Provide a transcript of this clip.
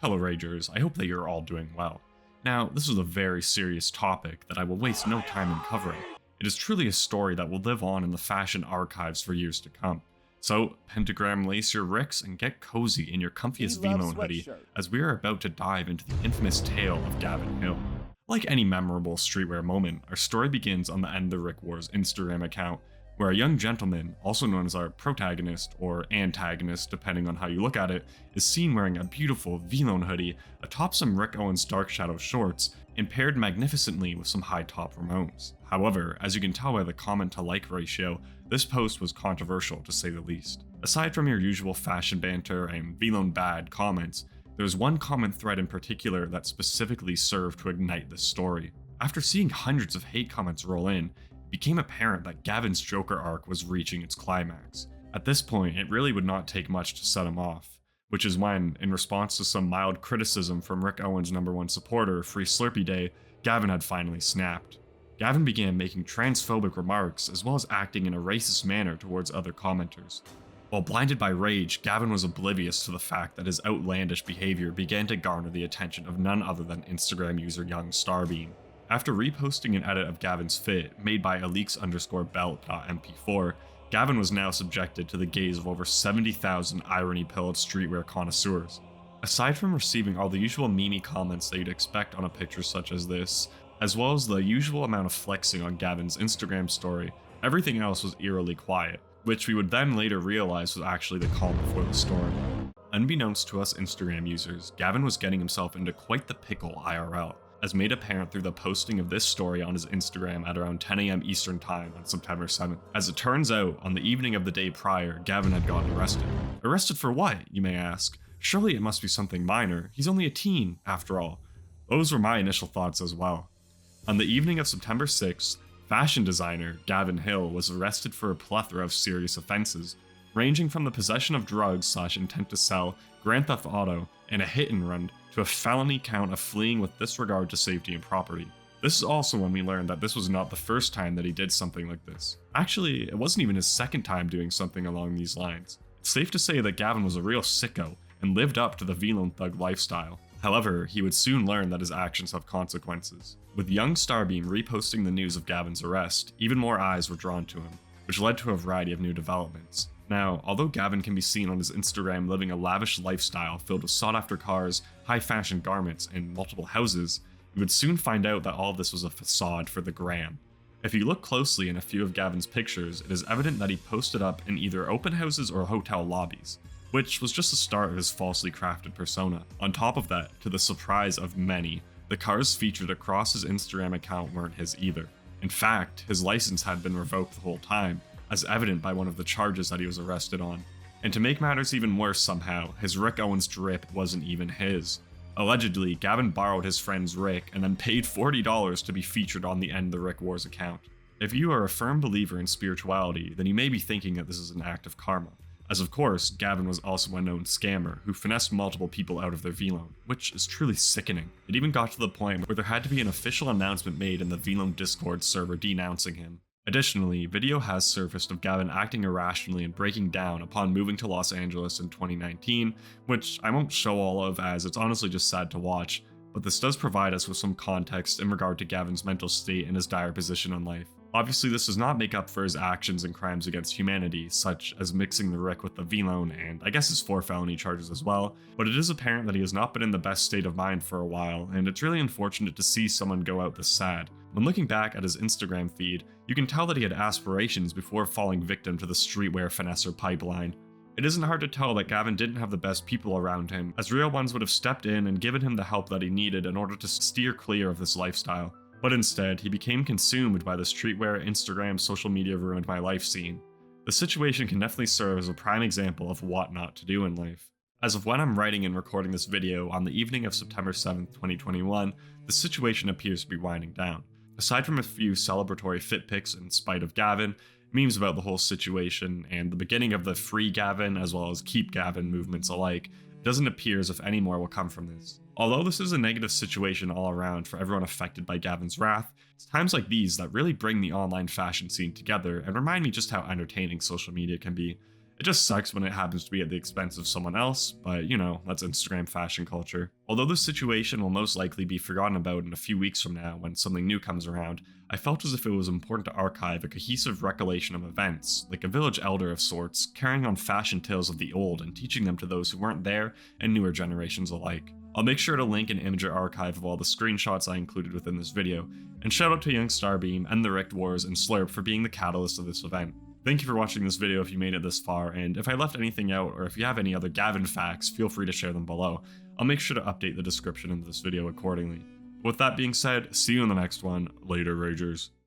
Hello Ragers, I hope that you're all doing well. Now, this is a very serious topic that I will waste no time in covering. It is truly a story that will live on in the fashion archives for years to come. So, pentagram lace your ricks and get cozy in your comfiest VLONE hoodie as we are about to dive into the infamous tale of Gavin Hill. Like any memorable streetwear moment, our story begins on the endtherickwars Instagram account, where a young gentleman, also known as our protagonist or antagonist depending on how you look at it, is seen wearing a beautiful VLONE hoodie atop some Rick Owens dark shadow shorts and paired magnificently with some high top Ramones. However, as you can tell by the comment to like ratio, this post was controversial to say the least. Aside from your usual fashion banter and VLONE bad comments, there's one comment thread in particular that specifically served to ignite this story. After seeing hundreds of hate comments roll in, it became apparent that Gavin's Joker arc was reaching its climax. At this point, it really would not take much to set him off, which is when, in response to some mild criticism from Rick Owens' #1 supporter, freeslurpeeday, Gavin had finally snapped. Gavin began making transphobic remarks as well as acting in a racist manner towards other commenters. While blinded by rage, Gavin was oblivious to the fact that his outlandish behavior began to garner the attention of none other than Instagram user yungstarbeam. After reposting an edit of Gavin's fit made by aleeks_belt.mp4, Gavin was now subjected to the gaze of over 70,000 irony-pilled streetwear connoisseurs. Aside from receiving all the usual meme comments that you'd expect on a picture such as this, as well as the usual amount of flexing on Gavin's Instagram story, everything else was eerily quiet, which we would then later realize was actually the calm before the storm. Unbeknownst to us Instagram users, Gavin was getting himself into quite the pickle IRL, as made apparent through the posting of this story on his Instagram at around 10 AM Eastern Time on September 7th. As it turns out, on the evening of the day prior, Gavin had gotten arrested. Arrested for what, you may ask? Surely it must be something minor. He's only a teen, after all. Those were my initial thoughts as well. On the evening of September 6th, fashion designer Gavin Hill was arrested for a plethora of serious offenses, ranging from the possession of drugs / intent to sell, grand theft auto, and a hit and run, to a felony count of fleeing with disregard to safety and property. This is also when we learned that this was not the first time that he did something like this. Actually, it wasn't even his second time doing something along these lines. It's safe to say that Gavin was a real sicko and lived up to the VLONE thug lifestyle. However, he would soon learn that his actions have consequences. With yungstarbeam reposting the news of Gavin's arrest, even more eyes were drawn to him, which led to a variety of new developments. Now, although Gavin can be seen on his Instagram living a lavish lifestyle filled with sought-after cars, high-fashion garments, and multiple houses, you would soon find out that all of this was a facade for the gram. If you look closely in a few of Gavin's pictures, it is evident that he posted up in either open houses or hotel lobbies, which was just the start of his falsely crafted persona. On top of that, to the surprise of many, the cars featured across his Instagram account weren't his either. In fact, his license had been revoked the whole time, as evident by one of the charges that he was arrested on. And to make matters even worse somehow, his Rick Owens drip wasn't even his. Allegedly, Gavin borrowed his friend's Rick and then paid $40 to be featured on the endtherickwars account. If you are a firm believer in spirituality, then you may be thinking that this is an act of karma. As of course, Gavin was also a known scammer who finessed multiple people out of their VLONE, which is truly sickening. It even got to the point where there had to be an official announcement made in the VLONE Discord server denouncing him. Additionally, video has surfaced of Gavin acting irrationally and breaking down upon moving to Los Angeles in 2019, which I won't show all of as it's honestly just sad to watch, but this does provide us with some context in regard to Gavin's mental state and his dire position in life. Obviously, this does not make up for his actions and crimes against humanity, such as mixing the Rick with the VLONE and I guess his 4 felony charges as well, but it is apparent that he has not been in the best state of mind for a while, and it's really unfortunate to see someone go out this sad. When looking back at his Instagram feed, you can tell that he had aspirations before falling victim to the streetwear finesser pipeline. It isn't hard to tell that Gavin didn't have the best people around him, as real ones would have stepped in and given him the help that he needed in order to steer clear of this lifestyle. But instead, he became consumed by the streetwear, Instagram, social media ruined my life scene. The situation can definitely serve as a prime example of what not to do in life. As of when I'm writing and recording this video on the evening of September 7th, 2021, the situation appears to be winding down. Aside from a few celebratory fit pics in spite of Gavin, memes about the whole situation, and the beginning of the Free Gavin as well as Keep Gavin movements alike, it doesn't appear as if any more will come from this. Although this is a negative situation all around for everyone affected by Gavin's wrath, it's times like these that really bring the online fashion scene together and remind me just how entertaining social media can be. It just sucks when it happens to be at the expense of someone else, but you know, that's Instagram fashion culture. Although this situation will most likely be forgotten about in a few weeks from now when something new comes around, I felt as if it was important to archive a cohesive recollection of events, like a village elder of sorts, carrying on fashion tales of the old and teaching them to those who weren't there and newer generations alike. I'll make sure to link an image archive of all the screenshots I included within this video, and shout out to Youngstarbeam, endtherickwars, and Slurp for being the catalyst of this event. Thank you for watching this video if you made it this far, and if I left anything out or if you have any other Gavin facts, feel free to share them below. I'll make sure to update the description of this video accordingly. With that being said, see you in the next one. Later, Ragers.